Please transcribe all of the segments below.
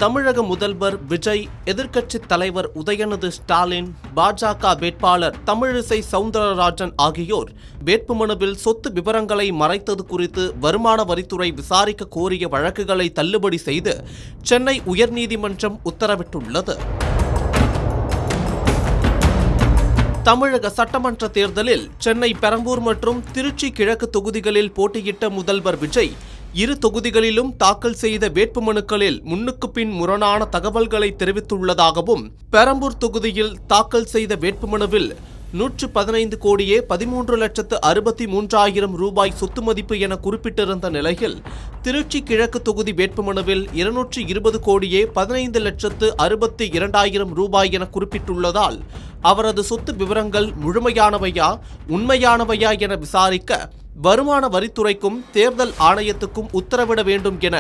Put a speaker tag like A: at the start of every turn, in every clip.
A: தமிழக முதல்வர் விஜய், எதிர்க்கட்சித் தலைவர் உதயநிதி ஸ்டாலின், பாஜக வேட்பாளர் தமிழிசை சவுந்தரராஜன் ஆகியோர் வேட்புமனுவில் சொத்து விவரங்களை மறைத்தது குறித்து வருமான வரித்துறை விசாரிக்க கோரிய வழக்குகளை தள்ளுபடி செய்து சென்னை உயர்நீதிமன்றம் உத்தரவிட்டுள்ளது. தமிழக சட்டமன்ற தேர்தலில் சென்னை பெரம்பூர் மற்றும் திருச்சி கிழக்கு தொகுதிகளில் போட்டியிட்ட முதல்வர் விஜய் இரு தொகுதிகளிலும் தாக்கல் செய்த வேட்புமனுக்களில் முன்னுக்கு பின் முரணான தகவல்களை தெரிவித்துள்ளதாகவும், பெரம்பூர் தொகுதியில் தாக்கல் செய்த வேட்புமனுவில் 115 கோடியே 13,63,000 ரூபாய் சொத்து மதிப்பு என குறிப்பிட்டிருந்த நிலையில், திருச்சி கிழக்கு தொகுதி வேட்புமனுவில் 220 கோடியே 15,62,000 ரூபாய் என குறிப்பிட்டுள்ளதால் அவரது சொத்து விவரங்கள் முழுமையானவையா உண்மையானவையா என விசாரிக்க வருமான வரித்துறைக்கும் தேர்தல் ஆணையத்துக்கும் உத்தரவிட வேண்டும் என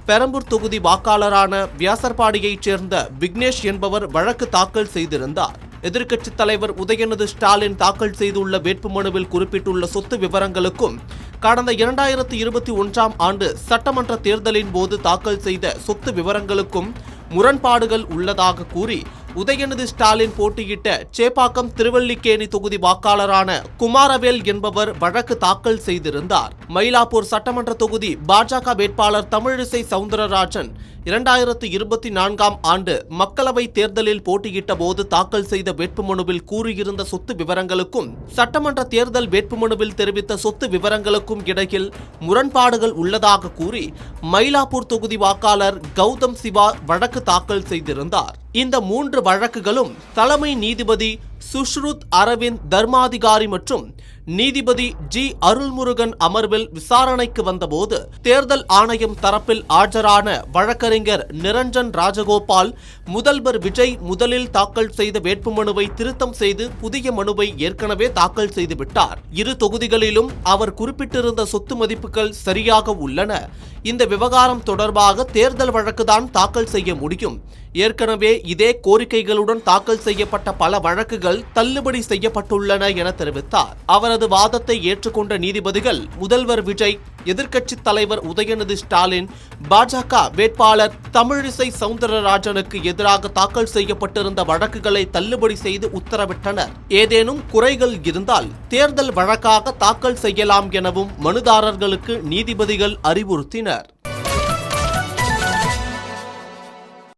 A: பெரம்பூர் தொகுதி வாக்காளரான வியாசர்பாடியைச் சேர்ந்த விக்னேஷ் என்பவர் வழக்கு தாக்கல் செய்திருந்தார். எதிர்க்கட்சித் தலைவர் உதயநிதி ஸ்டாலின் தாக்கல் செய்துள்ள வேட்புமனுவில் குறிப்பிட்டுள்ள சொத்து விவரங்களுக்கும் கடந்த 2021ஆம் ஆண்டு சட்டமன்ற தேர்தலின் போது தாக்கல் செய்த சொத்து விவரங்களுக்கும் முரண்பாடுகள் உள்ளதாக கூறி உதயநிதி ஸ்டாலின் போட்டியிட்ட சேப்பாக்கம் திருவல்லிக்கேணி தொகுதி வாக்காளரான குமாரவேல் என்பவர் வழக்கு தாக்கல் செய்திருந்தார். மயிலாப்பூர் சட்டமன்ற தொகுதி பாஜக வேட்பாளர் தமிழிசை சவுந்தரராஜன் 2024ஆம் ஆண்டு மக்களவை தேர்தலில் போட்டியிட்ட போது தாக்கல் செய்த வேட்புமனுவில் கூறியிருந்த சொத்து விவரங்களுக்கும் சட்டமன்ற தேர்தல் வேட்புமனுவில் தெரிவித்த சொத்து விவரங்களுக்கும் இடையில் முரண்பாடுகள் உள்ளதாக கூறி மயிலாப்பூர் தொகுதி வாக்காளர் கௌதம் சிவா வழக்கு தாக்கல் செய்திருந்தார். இந்த 3 வழக்குகளும் தலைமை நீதிபதி சுஷ்ருத் அரவிந்த் தர்மாதிகாரி மற்றும் நீதிபதி ஜி அருள்முருகன் அமர்வில் விசாரணைக்கு வந்தபோது தேர்தல் ஆணையம் தரப்பில் ஆஜரான வழக்கறிஞர் நிரஞ்சன் ராஜகோபால் முதல்வர் விஜய் முதலில் தாக்கல் செய்த வேட்புமனுவை திருத்தம் செய்து புதிய மனுவை ஏற்கனவே தாக்கல் செய்துவிட்டார். இரு தொகுதிகளிலும் அவர் குறிப்பிட்டிருந்த சொத்து மதிப்புகள் சரியாக உள்ளன. இந்த விவகாரம் தொடர்பாக தேர்தல் வழக்குதான் தாக்கல் செய்ய முடியும். ஏற்கனவே இதே கோரிக்கைகளுடன் தாக்கல் செய்யப்பட்ட பல வழக்குகள் தள்ளுபடி செய்யப்பட்டுள்ளன என தெரிவித்தார். அவரது வாதத்தை ஏற்றுக்கொண்ட நீதிபதிகள் முதல்வர் விஜய், எதிர்க்கட்சித் தலைவர் உதயநிதி ஸ்டாலின், பாஜக வேட்பாளர் தமிழிசை சவுந்தரராஜனுக்கு எதிராக தாக்கல் செய்யப்பட்டிருந்த வழக்குகளை தள்ளுபடி செய்து உத்தரவிட்டனர். ஏதேனும் குறைகள் இருந்தால் தேர்தல் வழக்காக தாக்கல் செய்யலாம் எனவும் மனுதாரர்களுக்கு நீதிபதிகள் அறிவுறுத்தினர்.